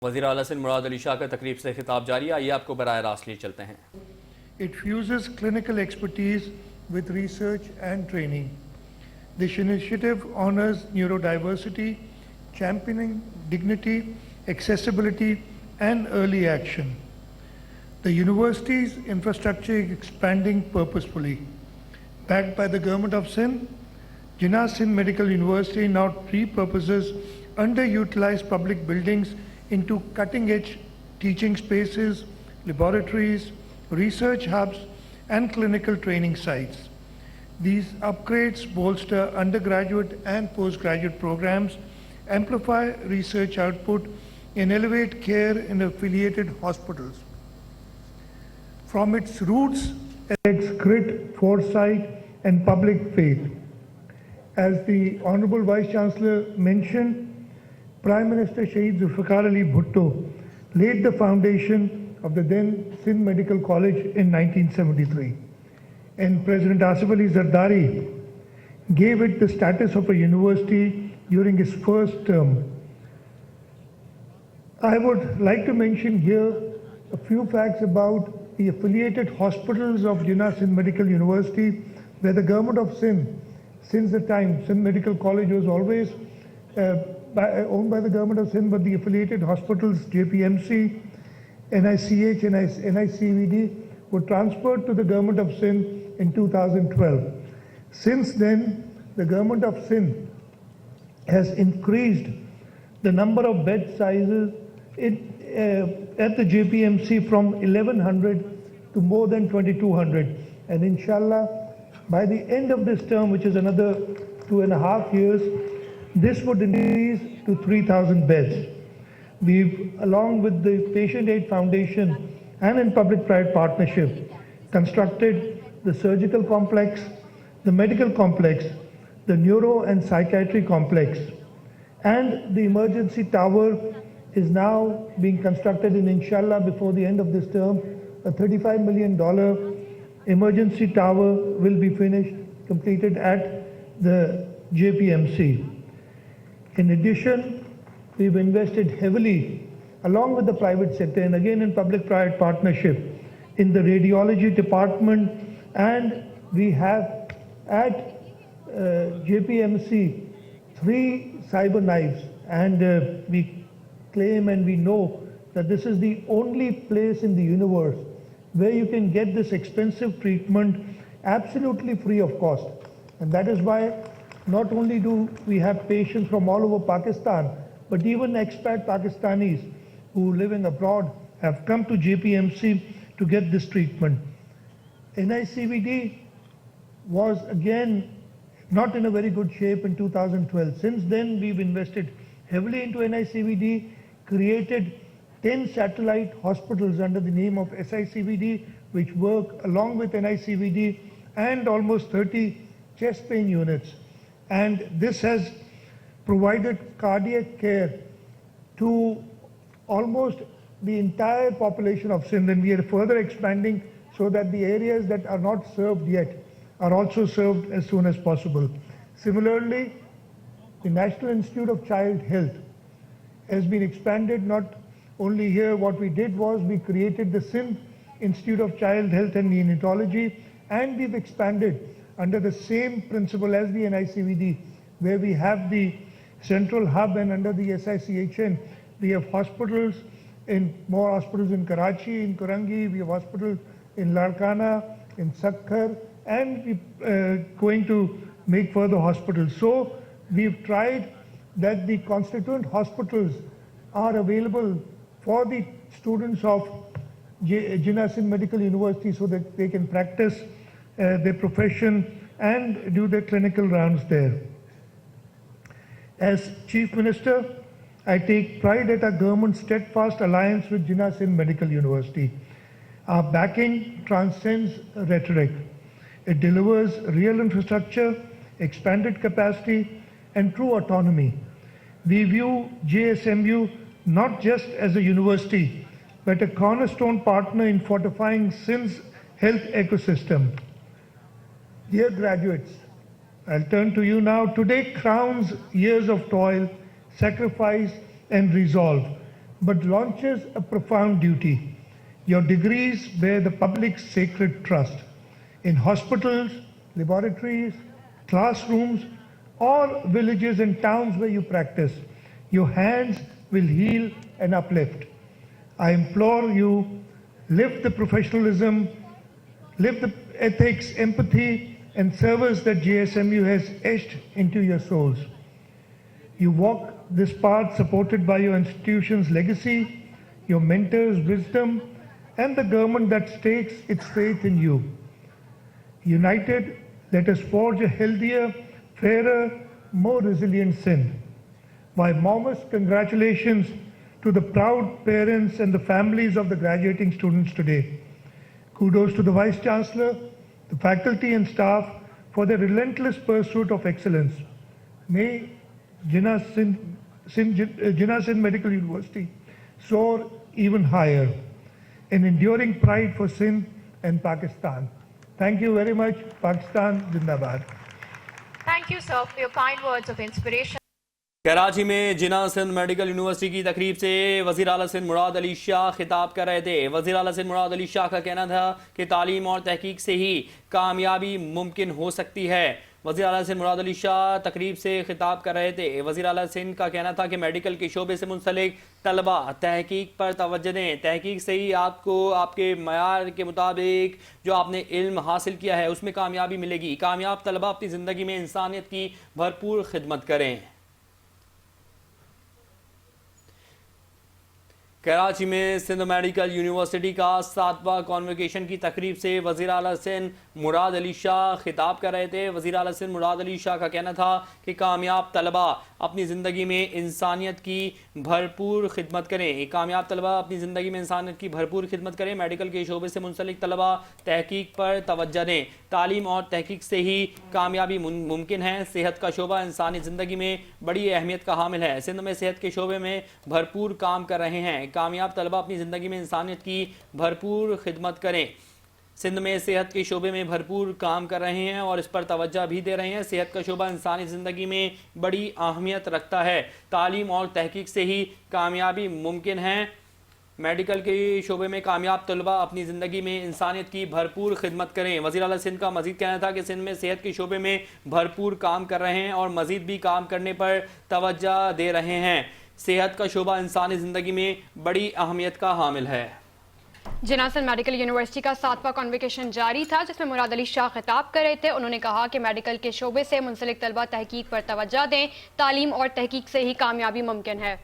वज़ीर आला सिंध मुराद अली शाह का तकरीब से खिताब जारी है। आइए आपको बराह रास्त ले चलते हैं। It fuses clinical expertise with research and training. This initiative honors neurodiversity, championing dignity, accessibility, and early action. The university's infrastructure is expanding purposefully. Backed by the government of Sindh, Jinnah Sindh Medical University now repurposes underutilized public buildings into cutting-edge teaching spaces, laboratories, research hubs, and clinical training sites. These upgrades bolster undergraduate and postgraduate programs, amplify research output, and elevate care in affiliated hospitals. From its roots, its grit, foresight, and public faith. As the Honorable Vice Chancellor mentioned, Prime Minister Shahid Zulfikar Ali Bhutto laid the foundation of the then Sindh Medical College in 1973, and President Asif Ali Zardari gave it the status of a university during his first term. I would like to mention here a few facts about the affiliated hospitals of Jinnah Sindh Medical University, where the government of Sindh, since the time Sindh Medical College was always owned by the government of Sindh, but the affiliated hospitals, JPMC, NICH, and NICVD, were transferred to the government of Sindh in 2012. Since then, the government of Sindh has increased the number of bed sizes at the JPMC from 1100 to more than 2200. And inshallah, by the end of this term, which is another 2.5 years, this would increase to 3,000 beds. We've, along with the Patient Aid Foundation and in public-private partnership, constructed the surgical complex, the medical complex, the neuro and psychiatry complex, and the emergency tower is now being constructed, and inshallah before the end of this term, a $35 million emergency tower will be finished, completed at the JPMC. In addition, we've invested heavily, along with the private sector and again in public-private partnership, in the radiology department, and we have at JPMC 3 cyber knives, and we claim and we know that this is the only place in the universe where you can get this expensive treatment absolutely free of cost. And that is why not only do we have patients from all over Pakistan, but even expat Pakistanis who living abroad have come to JPMC to get this treatment. NICVD was again not in a very good shape in 2012. Since then, we've invested heavily into NICVD, created 10 satellite hospitals under the name of SICVD, which work along with NICVD, and almost 30 chest pain units. And this has provided cardiac care to almost the entire population of Sindh, and we are further expanding so that the areas that are not served yet are also served as soon as possible. Similarly, the National Institute of Child Health has been expanded. Not only here, what we did was we created the Sindh Institute of Child Health and Neonatology, and we've expanded under the same principle as the NICVD, where we have the central hub, and under the SICHN, we have hospitals more hospitals in Karachi, in Kurangi, we have hospitals in Larkana, in Sakkar, and we're going to make further hospitals. So we've tried that the constituent hospitals are available for the students of Jinnah Sindh Medical University so that they can practice their profession and do their clinical rounds there. As Chief Minister, I take pride at our government's steadfast alliance with Jinnah Sindh Medical University. Our backing transcends rhetoric. It delivers real infrastructure, expanded capacity, and true autonomy. We view JSMU not just as a university, but a cornerstone partner in fortifying Sindh's health ecosystem. Dear graduates, I'll turn to you now. Today crowns years of toil, sacrifice, and resolve. but launches a profound duty. Your degrees bear the public's sacred trust. In hospitals, laboratories, classrooms, or villages and towns where you practice, your hands will heal and uplift. I implore you, live the professionalism, live the ethics, empathy, and service that JSMU has etched into your souls. You walk this path supported by your institution's legacy, your mentors' wisdom, and the government that stakes its faith in you. United, let us forge a healthier, fairer, more resilient Sindh. My warmest congratulations to the proud parents and the families of the graduating students today. Kudos to the Vice Chancellor, the faculty and staff for their relentless pursuit of excellence. May Jinnah Sindh Medical University soar even higher, an enduring pride for Sindh and Pakistan. Thank you very much. Pakistan Zindabad. Thank you, sir, for your kind words of inspiration. Karachi में जिन्ना Sindh medical university की तकरीब से वज़ीर आला सिंध मुराद अली शाह खिताब कर रहे थे। वज़ीर आला सिंध मुराद अली शाह का कहना था कि तालीम और तहकीक से ही कामयाबी मुमकिन हो सकती है। वज़ीर आला सिंध मुराद अली शाह तकरीब से खिताब कर रहे थे। वज़ीर आला सिंध का कहना था कि मेडिकल के शोबे से मुंसलिक तलबा तहकीक पर तवज्जो दें। तहकीक से ही आपको आपके मयार के मुताबिक जो आपने इल्म हासिल किया है उसमें कामयाबी मिलेगी। कामयाब तलबा अपनी ज़िंदगी में इंसानियत की भरपूर खिदमत करें। कराची में सिंध मेडिकल यूनिवर्सिटी का 7वां कॉन्वोकेशन की तकरीब से वज़ीर आला सिंध मुराद अली शाह खिताब कर रहे थे। वज़ीर आला सिंध मुराद अली शाह का कहना था कि कामयाब तलबा अपनी ज़िंदगी में इंसानियत की भरपूर खिदमत करें। कामयाब तलबा अपनी ज़िंदगी में इंसानियत की भरपूर खिदमत करें। मेडिकल के शोबे से मुंसलिक तलबा तहकीक पर तवज्जो दें। तालीम और तहकीक से ही कामयाबी मुमकिन है। सेहत का शोबा इंसानी ज़िंदगी में बड़ी अहमियत का हामिल है। सिंध में सेहत के शोबे में भरपूर काम कर रहे हैं। कामयाब तलबा अपनी ज़िंदगी में इंसानियत की भरपूर खिदमत करें। सिंध में सेहत के शोबे में भरपूर काम कर रहे हैं और इस पर तवज्जो भी दे रहे हैं। सेहत का शोबा इंसानी ज़िंदगी में बड़ी अहमियत रखता है। तालीम और तहकीक से ही कामयाबी मुमकिन है। मेडिकल के शोबे में कामयाब तलबा अपनी ज़िंदगी में इंसानियत की भरपूर खिदमत करें। वज़ीर आला सिंध का मज़ीद कहना था कि सिंध में सेहत के शोबे में भरपूर काम कर रहे हैं और मज़ीद भी काम करने पर तवज्जो दे रहे हैं। सेहत का शोबा इंसानी ज़िंदगी में बड़ी अहमियत का हामिल है। जिन्ना सिंध मेडिकल यूनिवर्सिटी का 7वां कॉन्वोकेशन जारी था, जिसमें मुराद अली शाह खिताब कर रहे थे। उन्होंने कहा कि मेडिकल के शोबे से मुंसलिक तलबा तहकीक पर तवज्जो दें। तालीम और तहकीक से ही कामयाबी मुमकिन है।